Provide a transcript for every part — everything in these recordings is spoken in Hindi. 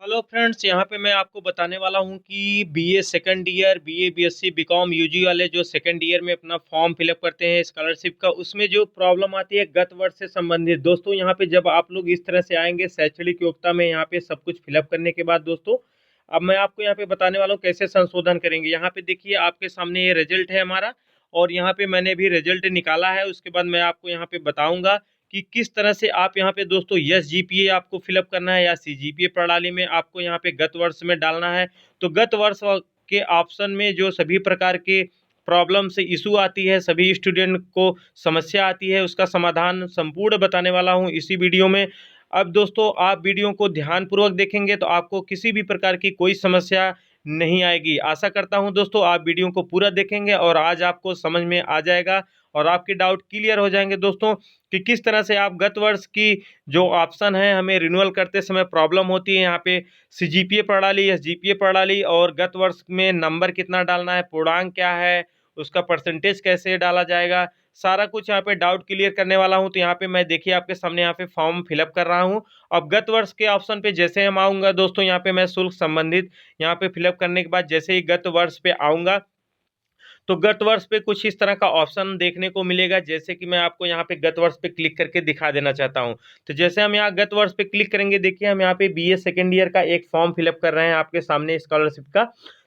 हेलो फ्रेंड्स, यहाँ पे मैं आपको बताने वाला हूँ कि BA second year, BA BSc BCom UG वाले जो सेकंड ईयर में अपना फॉर्म फिलअप करते हैं स्कॉलरशिप का, उसमें जो प्रॉब्लम आती है गत वर्ष से संबंधित। दोस्तों यहाँ पे जब आप लोग इस तरह से आएंगे शैक्षणिक योग्यता में, यहाँ पे सब कुछ फिलअप करने के बाद दोस्तों, अब मैं आपको यहाँ पे बताने वाला हूँ कैसे संशोधन करेंगे। यहाँ पे देखिए आपके सामने ये रिजल्ट है हमारा, और यहाँ पे मैंने भी रिजल्ट निकाला है। उसके बाद मैं आपको यहाँ पे बताऊंगा कि किस तरह से आप यहाँ पे दोस्तों यस जीपीए आपको फिलअप करना है या सीजीपीए प्रणाली में आपको यहाँ पे गत वर्ष में डालना है। तो गत वर्ष के ऑप्शन में जो सभी प्रकार के प्रॉब्लम से इशू आती है, सभी स्टूडेंट को समस्या आती है, उसका समाधान संपूर्ण बताने वाला हूँ इसी वीडियो में। अब दोस्तों आप वीडियो को ध्यानपूर्वक देखेंगे तो आपको किसी भी प्रकार की कोई समस्या नहीं आएगी। आशा करता हूं दोस्तों आप वीडियो को पूरा देखेंगे और आज आपको समझ में आ जाएगा और आपके डाउट क्लियर हो जाएंगे दोस्तों, कि किस तरह से आप गत वर्ष की जो ऑप्शन है हमें रिन्यूअल करते समय प्रॉब्लम होती है, यहाँ पे सीजीपीए प्रणाली, एसजीपीए प्रणाली, और गत वर्ष में नंबर कितना डालना है, पूर्णांक क्या है, उसका परसेंटेज कैसे डाला जाएगा, सारा कुछ यहाँ पे डाउट क्लियर करने वाला हूँ। तो यहाँ पे मैं देखिए आपके सामने यहाँ पे फॉर्म फिलअप कर रहा हूँ। अब गत वर्ष के ऑप्शन पे जैसे हम आऊँगा दोस्तों, यहाँ पे मैं शुल्क संबंधित यहाँ पे फिलअप करने के बाद जैसे ही गत वर्ष पे आऊँगा तो गत वर्ष पे कुछ इस तरह का ऑप्शन देखने को मिलेगा, जैसे कि मैं आपको यहाँ पे गत वर्ष पे क्लिक करके दिखा देना चाहता हूँ। तो जैसे हम यहाँ गत वर्ष पे क्लिक करेंगे, देखिए हम यहाँ पे बीए सेकेंड ईयर का एक फॉर्म फिलअप कर रहे हैं आपके सामने स्कॉलरशिप का।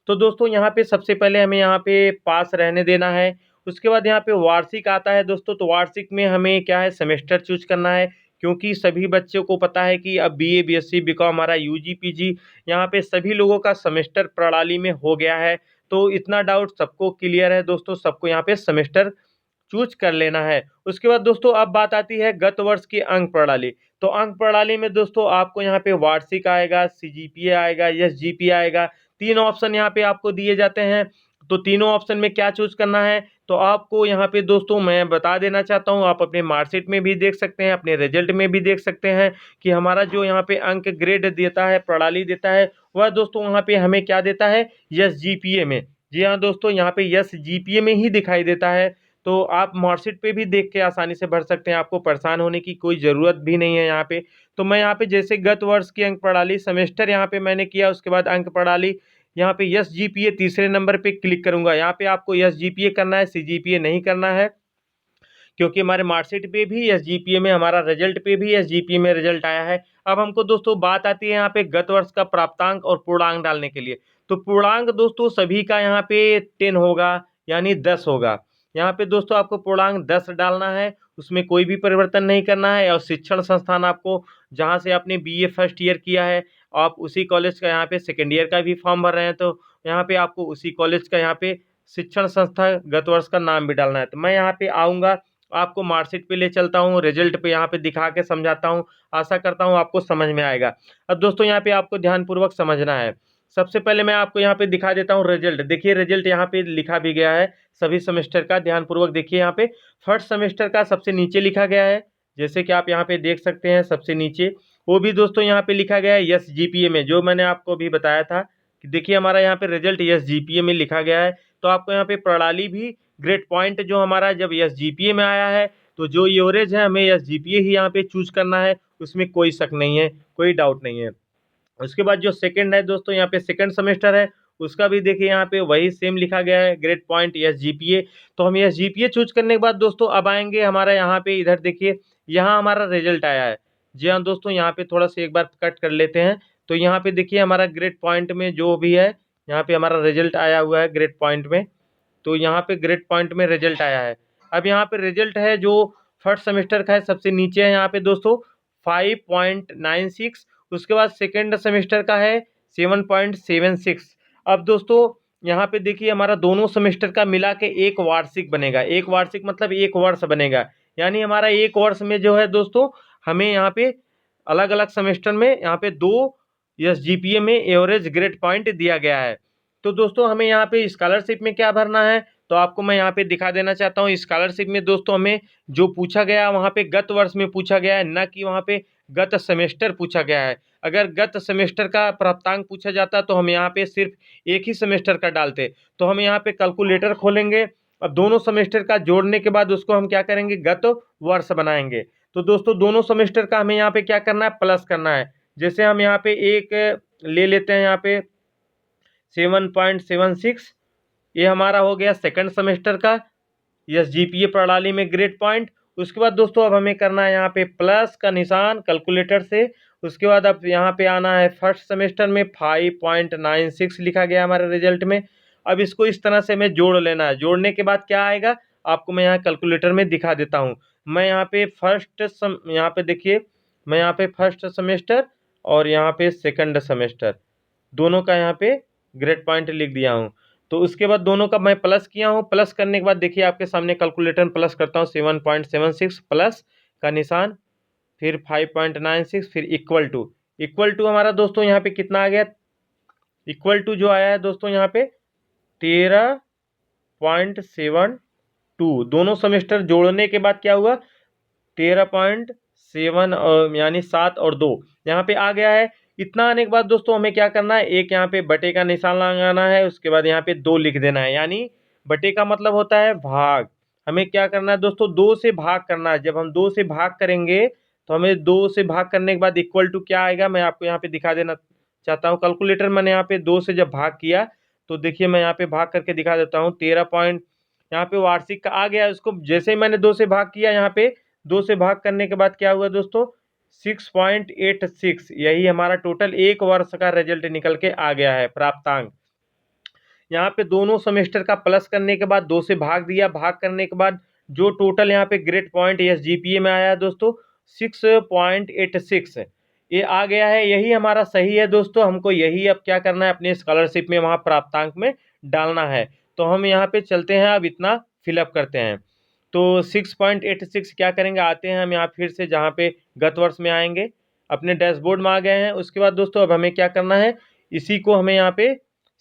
तो दोस्तों यहाँ पे सबसे पहले हमें यहाँ पे पास रहने देना है। उसके बाद यहाँ पे वार्षिक आता है दोस्तों, तो वार्षिक में हमें क्या है, सेमेस्टर चूज करना है, क्योंकि सभी बच्चों को पता है कि अब बीए बीएससी बीकॉम हमारा यूजी पीजी यहाँ पे सभी लोगों का सेमेस्टर प्रणाली में हो गया है। तो इतना डाउट सबको क्लियर है दोस्तों, सबको यहाँ पे सेमेस्टर चूज कर लेना है। उसके बाद दोस्तों अब बात आती है गत वर्ष की अंक प्रणाली। तो अंक प्रणाली में दोस्तों आपको यहाँ पे वार्षिक आएगा, सीजीपीए आएगा, एसजीपीए आएगा, तीन ऑप्शन यहाँ पे आपको दिए जाते हैं। तो तीनों ऑप्शन में क्या चूज करना है, तो आपको यहाँ पे दोस्तों मैं बता देना चाहता हूँ, आप अपने मार्कशीट में भी देख सकते हैं, अपने रिजल्ट में भी देख सकते हैं कि हमारा जो यहाँ पे अंक ग्रेड देता है, प्रणाली देता है, वह दोस्तों वहाँ पे हमें क्या देता है, यस जीपीए में। जी हाँ दोस्तों, यहाँ पे यस जीपीए में ही दिखाई देता है। तो आप मार्कशीट पे भी देख के आसानी से भर सकते हैं, आपको परेशान होने की कोई ज़रूरत भी नहीं है यहाँ पे। तो मैं यहाँ पे जैसे गत वर्ष की अंक प्रणाली सेमेस्टर यहाँ पे मैंने किया, उसके बाद अंक प्रणाली यहाँ पे यस जीपीए तीसरे नंबर पे क्लिक करूँगा। यहाँ पे आपको यस जीपीए करना है, सीजीपीए नहीं करना है, क्योंकि हमारे मार्कशीट पे भी एसजीपीए में, हमारा रिजल्ट पे भी एसजीपीए में रिजल्ट आया है। अब हमको दोस्तों बात आती है यहाँ पे गत वर्ष का प्राप्तांक और पूर्णांक डालने के लिए। तो पूर्णांक दोस्तों सभी का यहाँ पे 10 होगा, यानी 10 होगा। यहाँ पे दोस्तों आपको पूर्णांक 10 डालना है, उसमें कोई भी परिवर्तन नहीं करना है। और शिक्षण संस्थान आपको जहाँ से आपने बीए फर्स्ट ईयर किया है, आप उसी कॉलेज का यहाँ पे सेकेंड ईयर का भी फॉर्म भर रहे हैं, तो यहाँ पे आपको उसी कॉलेज का यहाँ पे शिक्षण संस्था गत वर्ष का नाम भी डालना है। तो मैं यहाँ पे आऊँगा, आपको मार्कशीट पे ले चलता हूँ, रिजल्ट पे यहाँ पे दिखा के समझाता हूँ। आशा करता हूँ आपको समझ में आएगा। अब दोस्तों यहाँ पे आपको ध्यानपूर्वक समझना है। सबसे पहले मैं आपको यहाँ पे दिखा देता हूँ रिजल्ट। देखिए रिजल्ट यहाँ पे लिखा भी गया है सभी सेमेस्टर का, ध्यानपूर्वक देखिए। यहाँ पे फर्स्ट सेमेस्टर का सबसे नीचे लिखा गया है, जैसे कि आप यहाँ पे देख सकते हैं सबसे नीचे। वो भी दोस्तों यहाँ पे लिखा गया है यस जीपीए में, जो मैंने आपको अभी बताया था कि देखिए हमारा यहाँ पे रिजल्ट यस जीपीए में लिखा गया है। तो आपको यहाँ पे प्रणाली भी ग्रेड पॉइंट जो हमारा जब एस जीपीए में आया है, तो जो एवरेज है हमें एस जीपीए ही यहाँ पे चूज करना है, उसमें कोई शक नहीं है, कोई डाउट नहीं है। उसके बाद जो सेकंड है दोस्तों, यहाँ पे सेकंड सेमेस्टर है, उसका भी देखिए यहाँ पे वही सेम लिखा गया है, ग्रेड पॉइंट एस जीपीए। तो हम एस जीपीए चूज करने के बाद दोस्तों अब आएंगे हमारा यहाँ पे, इधर देखिए यहाँ हमारा रिजल्ट आया है। जी हाँ दोस्तों, यहाँ पे थोड़ा सा एक बार कट कर लेते हैं। तो यहाँ पे देखिए हमारा ग्रेड पॉइंट में जो भी है, यहाँ पे हमारा रिजल्ट आया हुआ है ग्रेड पॉइंट में। तो यहाँ पे ग्रेड पॉइंट में रिजल्ट आया है। अब यहाँ पे रिजल्ट है जो फर्स्ट सेमेस्टर का है, सबसे नीचे है यहाँ पे दोस्तों 5.96। उसके बाद सेकेंड सेमेस्टर का है 7.76। अब दोस्तों यहाँ पे देखिए हमारा दोनों सेमेस्टर का मिला के एक वार्षिक बनेगा। एक वार्षिक मतलब एक वर्ष बनेगा, यानी हमारा एक वर्ष में जो है दोस्तों, हमें यहाँ पे अलग अलग सेमेस्टर में यहाँ पे 2 एस जीपीए में एवरेज ग्रेड पॉइंट दिया गया है। तो दोस्तों हमें यहाँ पे स्कॉलरशिप में क्या भरना है, तो आपको मैं यहाँ पे दिखा देना चाहता हूँ। स्कॉलरशिप में दोस्तों हमें जो पूछा गया वहाँ पे गत वर्ष में पूछा गया है, न कि वहाँ पे गत सेमेस्टर पूछा गया है। अगर गत सेमेस्टर का प्राप्तांक पूछा जाता तो हम यहाँ पे सिर्फ एक ही सेमेस्टर का डालते। तो हम यहाँ पे कैलकुलेटर खोलेंगे, अब दोनों सेमेस्टर का जोड़ने के बाद उसको हम क्या करेंगे, गत वर्ष बनाएंगे। तो दोस्तों दोनों सेमेस्टर का हमें यहाँ पे क्या करना है, प्लस करना है। जैसे हम यहाँ पे एक ले लेते हैं यहाँ पे 7.76। ये हमारा हो गया सेकंड सेमेस्टर का यस जीपीए प्रणाली में ग्रेड पॉइंट। उसके बाद दोस्तों अब हमें करना है यहाँ पे प्लस का निशान कैलकुलेटर से। उसके बाद अब यहाँ पे आना है फर्स्ट सेमेस्टर में 5.96 लिखा गया हमारे रिजल्ट में। अब इसको इस तरह से हमें जोड़ लेना है। जोड़ने के बाद क्या आएगा आपको मैं यहाँ कैलकुलेटर में दिखा देता हूँ। मैं यहाँ पे यहाँ पे देखिए, मैं यहाँ पे फर्स्ट सेमेस्टर और यहाँ पे सेकंड सेमेस्टर दोनों का यहाँ पे ग्रेड पॉइंट लिख दिया हूँ। तो उसके बाद दोनों का मैं प्लस किया हूँ। प्लस करने के बाद देखिए आपके सामने कैलकुलेटर में प्लस करता हूँ 7.76 प्लस का निशान, फिर 5.96, फिर इक्वल टू हमारा दोस्तों यहाँ पे कितना आ गया, इक्वल टू जो आया है दोस्तों यहाँ पे 13.72। दोनों सेमेस्टर जोड़ने के बाद क्या हुआ 13.7 यानी 7 और 2 यहाँ पे आ गया है। इतना आने के बाद दोस्तों हमें क्या करना है, एक यहाँ पे बटे का निशान लगाना है, उसके बाद यहाँ पे 2 लिख देना है। यानी बटे का मतलब होता है भाग। हमें क्या करना है दोस्तों 2 से भाग करना है। जब हम 2 से भाग करेंगे तो हमें 2 से भाग करने के बाद इक्वल टू क्या आएगा मैं आपको यहाँ पे दिखा देना चाहता हूँ। कैलकुलेटर मैंने यहाँ पे 2 से जब भाग किया तो देखिए मैं यहाँ पे भाग करके दिखा देता हूँ 13 पॉइंट यहाँ पे वार्षिक का आ गया। उसको जैसे ही मैंने 2 से भाग किया यहाँ पे 2 से भाग करने के बाद क्या हुआ दोस्तों 6.86। यही हमारा टोटल एक वर्ष का रिजल्ट निकल के आ गया है प्राप्तांक। यहाँ पे दोनों सेमेस्टर का प्लस करने के बाद 2 से भाग दिया, भाग करने के बाद जो टोटल यहाँ पे ग्रेड पॉइंट एस जीपीए में आया है दोस्तों 6.86 ये आ गया है। यही हमारा सही है दोस्तों। हमको यही अब क्या करना है अपने स्कॉलरशिप में वहाँ प्राप्तांक में डालना है। तो हम यहाँ पे चलते हैं, अब इतना फिलअप करते हैं। तो 6.86 क्या करेंगे, आते हैं हम यहाँ फिर से जहाँ पे गत वर्ष में आएंगे, अपने डैशबोर्ड में आ गए हैं। उसके बाद दोस्तों अब हमें क्या करना है, इसी को हमें यहाँ पे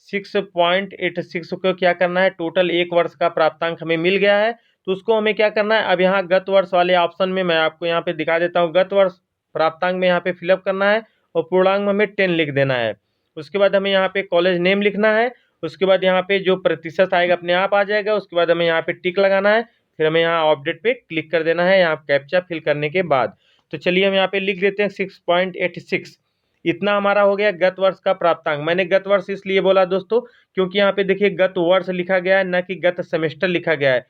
6.86 को क्या करना है, टोटल एक वर्ष का प्राप्तांक हमें मिल गया है। तो उसको हमें क्या करना है, अब यहाँ गत वर्ष वाले ऑप्शन में मैं आपको यहाँ पे दिखा देता हूँ। गत वर्ष प्राप्तांक में यहाँ पे फिलअप करना है और पूर्णांक में हमें 10 लिख देना है। उसके बाद हमें यहाँ पे कॉलेज नेम लिखना है। उसके बाद यहाँ पे जो प्रतिशत आएगा अपने आप आ जाएगा। उसके बाद हमें यहाँ पे टिक लगाना है, फिर हमें यहाँ अपडेट पे क्लिक कर देना है यहाँ कैप्चा फिल करने के बाद। तो चलिए हम यहाँ पे लिख देते हैं 6.86। इतना हमारा हो गया गत वर्ष का प्राप्तांक। मैंने गत वर्ष इसलिए बोला दोस्तों क्योंकि यहाँ पे देखिए गत वर्ष लिखा गया है, न कि गत सेमेस्टर लिखा गया है।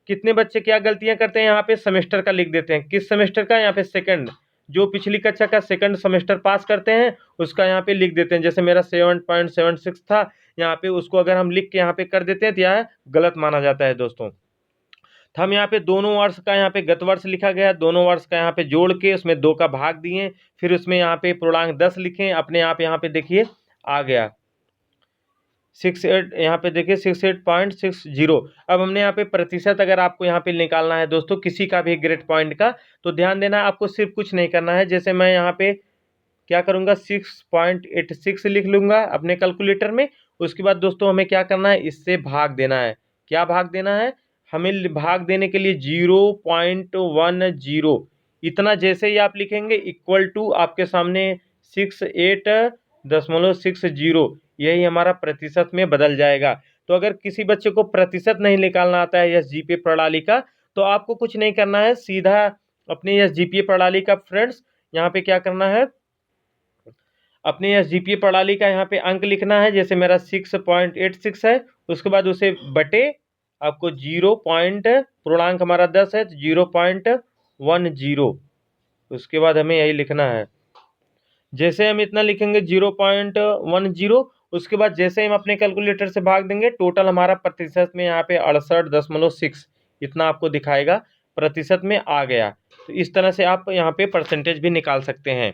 कितने बच्चे क्या गलतियां करते हैं, यहाँ पे सेमेस्टर का लिख देते हैं। किस सेमेस्टर का, यहाँ पे सेकंड, जो पिछली कक्षा का सेकंड सेमेस्टर पास करते हैं उसका यहाँ पे लिख देते हैं। जैसे मेरा 7.76 था यहाँ पे, उसको अगर हम लिख के यहाँ पे कर देते हैं तो यह गलत माना जाता है दोस्तों। तो हम यहाँ पे दोनों वर्ष का यहाँ पे गत वर्ष लिखा गया, दोनों वर्ष का यहाँ पे जोड़ के उसमें 2 का भाग दिए, फिर उसमें यहाँ पे पूर्णांक 10 लिखें। अपने आप यहाँ पे देखिए आ गया 68, यहाँ पे देखिए 68.60। अब हमने यहाँ पे प्रतिशत अगर आपको यहाँ पे निकालना है दोस्तों किसी का भी ग्रेड पॉइंट का, तो ध्यान देना आपको सिर्फ कुछ नहीं करना है। जैसे मैं यहाँ पे क्या करूँगा 6.86 लिख लूँगा अपने कैलकुलेटर में। उसके बाद दोस्तों हमें क्या करना है, इससे भाग देना है। क्या भाग देना है, हमें भाग देने के लिए 0.10 इतना जैसे ही आप लिखेंगे इक्वल टू आपके सामने 68.60 यही हमारा प्रतिशत में बदल जाएगा। तो अगर किसी बच्चे को प्रतिशत नहीं निकालना आता है यस जीपीए प्रणाली का, तो आपको कुछ नहीं करना है, सीधा अपने यस जीपीए प्रणाली का फ्रेंड्स यहाँ पे क्या करना है, अपने यस जीपीए प्रणाली का यहाँ पे अंक लिखना है। जैसे मेरा 6.86 है, उसके बाद उसे बटे आपको 0 पॉइंट, पूर्णांक हमारा 10 है तो 0.10, उसके बाद हमें यही लिखना है। जैसे हम इतना लिखेंगे 0.10, उसके बाद जैसे हम अपने कैलकुलेटर से भाग देंगे टोटल हमारा प्रतिशत में यहाँ पे 68.6 इतना आपको दिखाएगा प्रतिशत में आ गया। तो इस तरह से आप यहाँ पे परसेंटेज भी निकाल सकते हैं।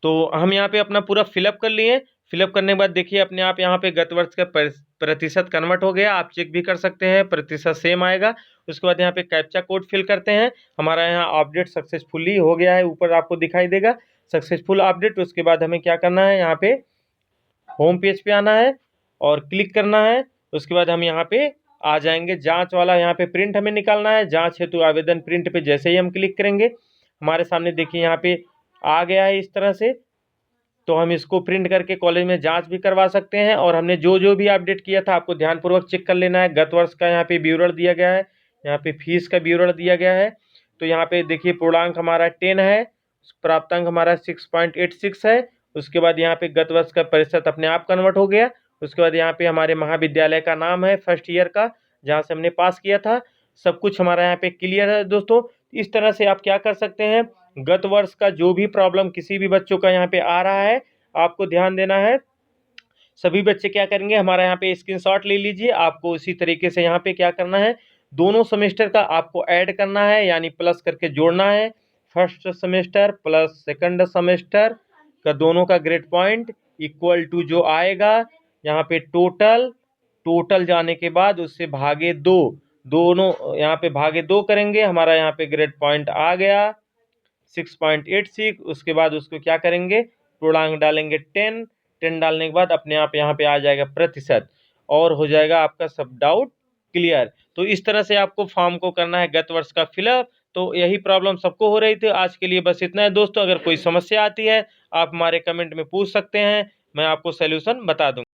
तो हम यहाँ पे अपना पूरा फिलअप कर लिए। फिलअप करने के बाद देखिए अपने आप यहाँ पे गत वर्ष का प्रतिशत कन्वर्ट हो गया। आप चेक भी कर सकते हैं, प्रतिशत सेम आएगा। उसके बाद यहाँ पे कैप्चा कोड फिल करते हैं, हमारा यहाँ अपडेट सक्सेसफुली हो गया है, ऊपर आपको दिखाई देगा सक्सेसफुल अपडेट। उसके बाद हमें क्या करना है, यहाँ पे होम पेज पे आना है और क्लिक करना है। उसके बाद हम यहाँ पे आ जाएंगे, जांच वाला यहाँ पे प्रिंट हमें निकालना है। जांच हेतु आवेदन प्रिंट पे जैसे ही हम क्लिक करेंगे हमारे सामने देखिए यहाँ पे आ गया है इस तरह से। तो हम इसको प्रिंट करके कॉलेज में जांच भी करवा सकते हैं। और हमने जो जो भी अपडेट किया था आपको ध्यानपूर्वक चेक कर लेना है। गत वर्ष का यहाँ पे विवरण दिया गया है, यहाँ पे फीस का विवरण दिया गया है। तो यहाँ पे देखिए पूर्णांक हमारा 10 है, प्राप्तांक हमारा 6.86 है, उसके बाद यहाँ पे गत वर्ष का प्रतिशत अपने आप कन्वर्ट हो गया। उसके बाद यहाँ पे हमारे महाविद्यालय का नाम है फर्स्ट ईयर का, जहाँ से हमने पास किया था। सब कुछ हमारा यहाँ पे क्लियर है दोस्तों। इस तरह से आप क्या कर सकते हैं, गत वर्ष का जो भी प्रॉब्लम किसी भी बच्चों का यहाँ पे आ रहा है, आपको ध्यान देना है। सभी बच्चे क्या करेंगे, हमारा यहाँ पे स्क्रीनशॉट ले लीजिए। आपको इसी तरीके से यहाँ पे क्या करना है, दोनों सेमेस्टर का आपको ऐड करना है, यानी प्लस करके जोड़ना है। First semester plus second semester का दोनों का ग्रेड पॉइंट इक्वल टू जो आएगा यहाँ पे टोटल जाने के बाद उससे भागे 2, दोनों यहाँ पे भागे 2 करेंगे। हमारा यहाँ पे ग्रेड पॉइंट आ गया 6.86। उसके बाद उसको क्या करेंगे, पूर्णांक डालेंगे 10 डालने के बाद अपने आप यहाँ पे आ जाएगा प्रतिशत, और हो जाएगा आपका सब डाउट क्लियर। तो इस तरह से आपको फॉर्म को करना है गत वर्ष का फिलअप। तो यही प्रॉब्लम सबको हो रही थी। आज के लिए बस इतना है दोस्तों। अगर कोई समस्या आती है आप हमारे कमेंट में पूछ सकते हैं, मैं आपको सलूशन बता दूंगा।